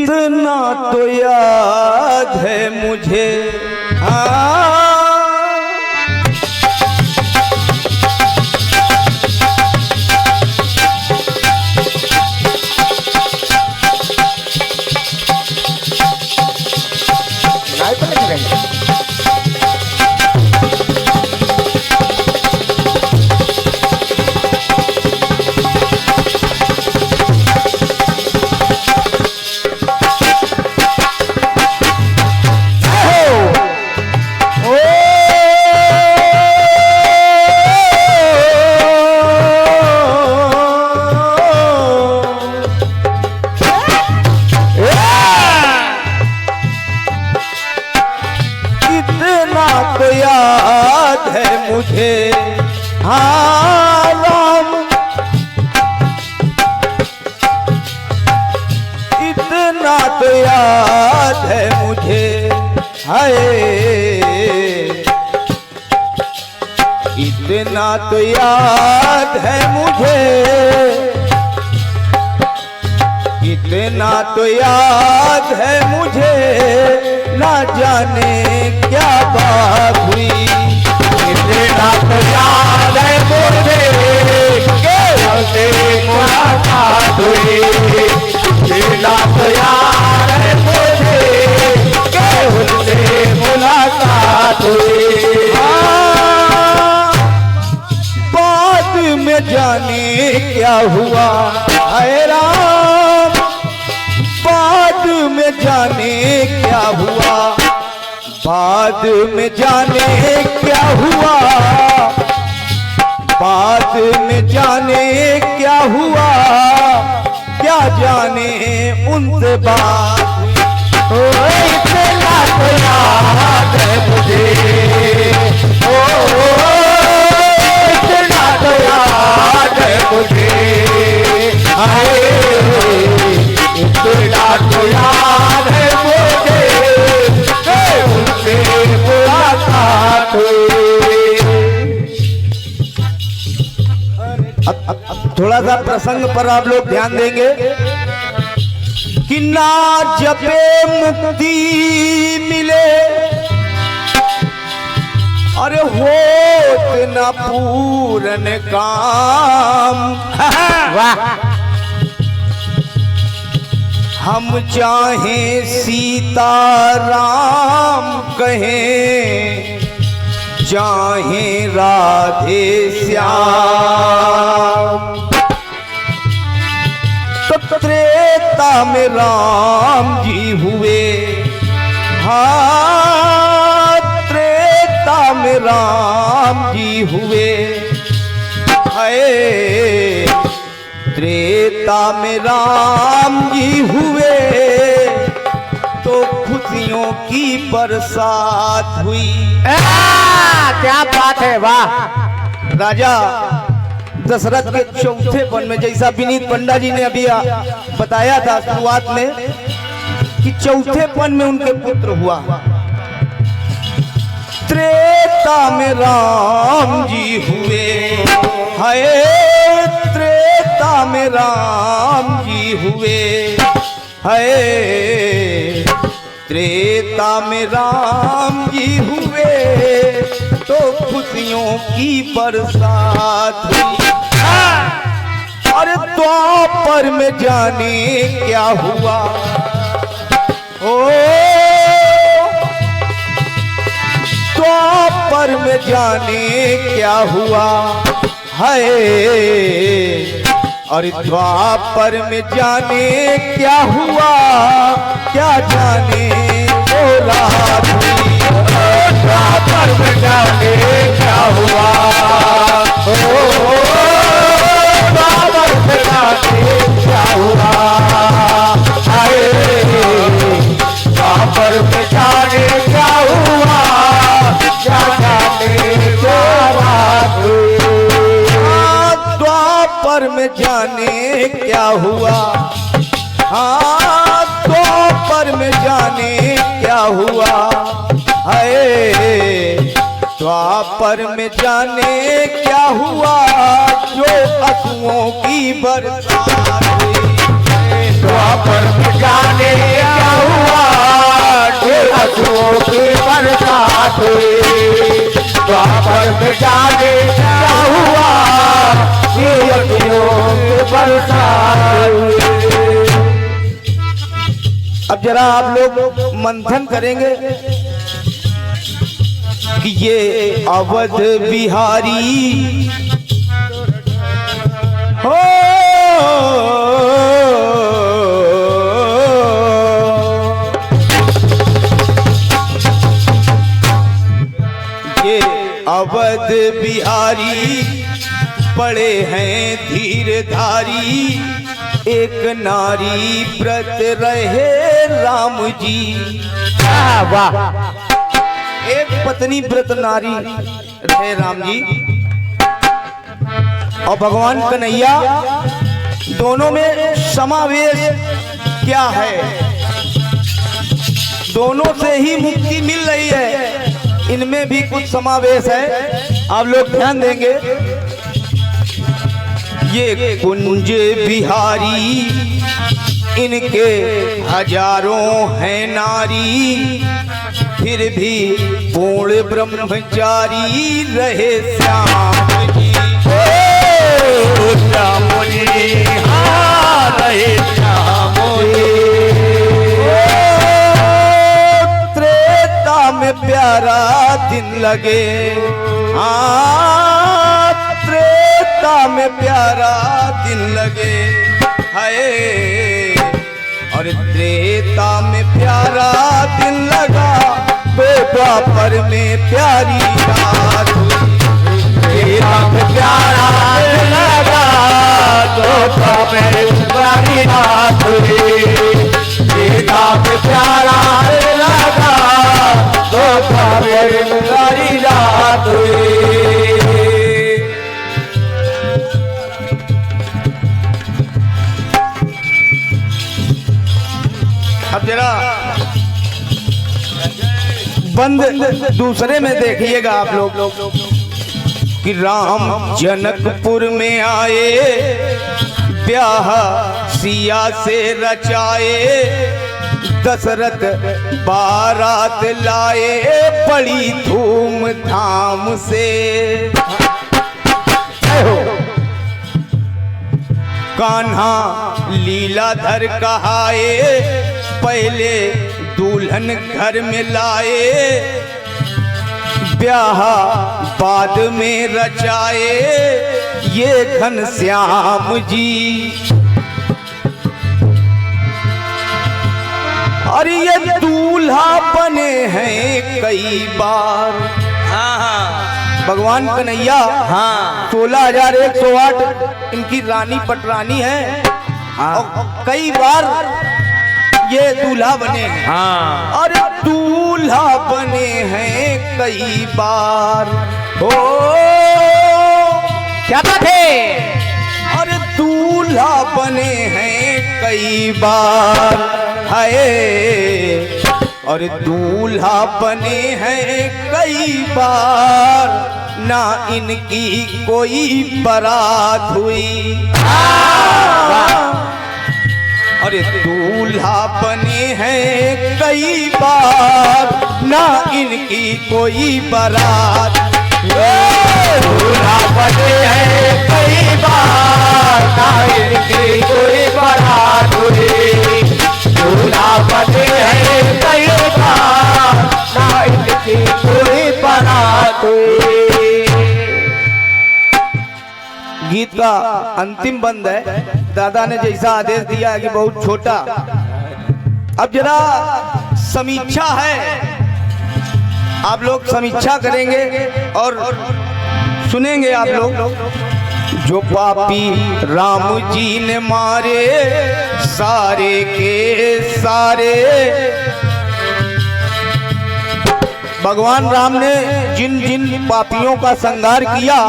इतना तो याद है मुझे हाँ मुझे हाँ राम इतना तो याद है मुझे हाय इतना तो याद है मुझे इतना तो याद है मुझे ना जाने क्या बात हुई इतना तो याद है मुझे केवल से मुलाकात हुई इतना तो याद है मुझे केवल से मुलाकात हुई बाद में जाने क्या हुआ हाय राम बाद में जाने क्या हुआ बाद में जाने क्या हुआ बाद में जाने क्या हुआ क्या जाने उनसे बात हुई इतना तो याद है मुझे इतना तो याद है मुझे इतना तो याद है मुझे अब थोड़ा सा प्रसंग पर आप लोग ध्यान देंगे कि ना जपे मुक्ति मिले अरे होत ना पूरन काम वाह हम चाहें सीताराम कहें चाहें राधे श्याम तो त्रेता में राम जी हुए हाँ त्रेता में राम जी हुए है त्रेता में राम जी हुए तो खुशियों की बरसात हुई क्या बात है वाह राजा दशरथ के चौथे पन में जैसा विनीत पंडा जी ने अभी बताया था शुरुआत में कि चौथे पन में उनके पुत्र हुआ त्रेता में राम जी हुए हाय त्रेता में राम जी हुए हाय त्रेता में राम जी हुए तो खुशियों की बरसात हुई अरे द्वापर में जाने क्या हुआ ओ द्वापर में जाने क्या हुआ है और द्वापर में जाने क्या हुआ क्या जाने बोला द्वापर में जाने क्या हुआ द्वापर में जाने क्या हुआ द्वापर में जाने क्या हुआ क्या जाने द्वापर में जाने क्या हुआ हाँ द्वापर में जाने क्या हुआ है द्वापर में जाने क्या हुआ जो अश्रुओं की बरसात हुई द्वापर में जाने द्वापर में जागे क्या हुआ, ये अखियों के बरसात हुई। अब जरा आप लोग मंथन करेंगे कि ये अवध बिहारी हो ये अवध बिहारी पड़े हैं धीरधारी, एक नारी व्रत रहे राम जी। वाह, एक पत्नी व्रत नारी रहे राम जी और भगवान कन्हैया, दोनों में समावेश क्या है? दोनों से ही मुक्ति मिल रही है, इनमें भी कुछ समावेश है, आप लोग ध्यान देंगे। ये कुंज बिहारी, इनके हजारों हैं नारी, फिर भी पूर्ण ब्रह्मचारी रहे श्याम जी। श्याम जी, हाँ रहे श्याम जी। त्रेता में प्यारा दिन लगे, हाँ त्रेता में प्यारा दिन लगे, हाय और त्रेता में प्यारा दिन लगा, तो द्वापर में प्यारी रात हुई। त्रेता में प्यारा दिन लगा, तो द्वापर में प्यारी रात हुई। त्रेता में प्यारा दिन लगा, तो द्वापर में प्यारी रात हुई। अब जरा बंद दूसरे में देखिएगा आप लोग कि राम जनकपुर में आए, ब्याह सिया से रचाए, दशरथ बारात लाए, बड़ी धूमधाम से। कान्हा लीलाधर कहाए, पहले दुल्हन घर में लाए, ब्याह बाद में रचाए, ये घनश्याम जी। अरे ये दूल्हा बने हैं कई बार, हाँ भगवान कन्हैया, हाँ 16,108 इनकी रानी पटरानी है, और कई बार ये दूल्हा बने हैं, हाँ अरे दूल्हा बने हैं कई बार। हो क्या बात है, अरे दूल्हा बने हैं कई बार, हाय और दूल्हा बने हैं कई बार, ना इनकी कोई बारात हुई। अरे दूल्हा बने हैं कई बार, ना इनकी कोई बारात। दूल्हा बने हैं कई बार, ना इनकी कोई बारात हुई। दूल्हा बने हैं कई बार, ना इनकी कोई बारात हुई। गीत का अंतिम बंद है, दादा ने जैसा आदेश दिया है कि बहुत छोटा। अब जरा समीक्षा है, आप लोग समीक्षा करेंगे और सुनेंगे आप लोग। जो पापी राम जी ने मारे, सारे के सारे, भगवान राम ने जिन जिन पापियों का संहार किया,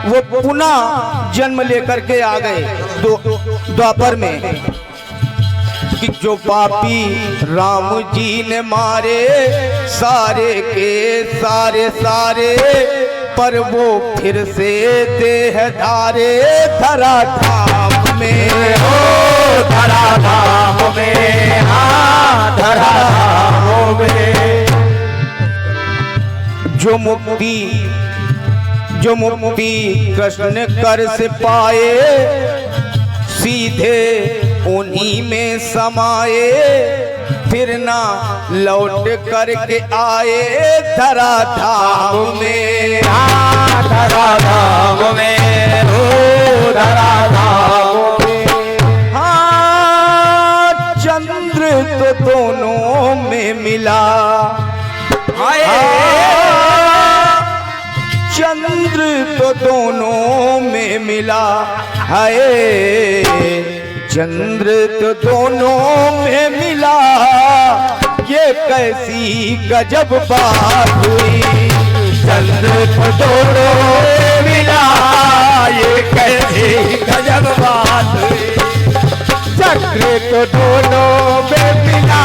वो पुनः जन्म लेकर के आ गए द्वापर में, कि जो पापी राम जी ने मारे, सारे के सारे सारे, पर वो फिर से देह धारे धरा धाम में। हो धरा धाम में, हाँ धरा धाम में। जो मुक्ति कृष्ण कर से पाए, सीधे उन्हीं में समाए, फिर ना लौट करके आए धरा धाम में। धरा धाम में, ओ धरा धाम में। हाँ, चंद्र तो दोनों में मिला, चंद्र तो दोनों में मिला है, चंद्र तो दोनों में मिला, ये कैसी गजब बात हुई। चंद्र तो दोनों में मिला, ये कैसी गजब बात हुई। चक्र तो दोनों में मिला,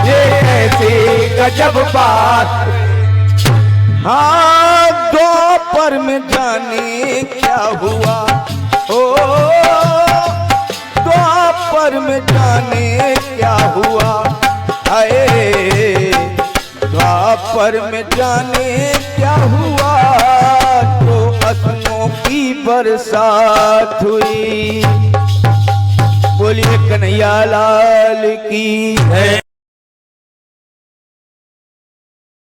ये कैसी गजब बात। हाँ, द्वापर में जाने क्या हुआ, ओ द्वापर में जाने क्या हुआ, आए द्वापर में जाने क्या हुआ, तो असनों की बरसात हुई। बोलिए कन्हैया लाल की।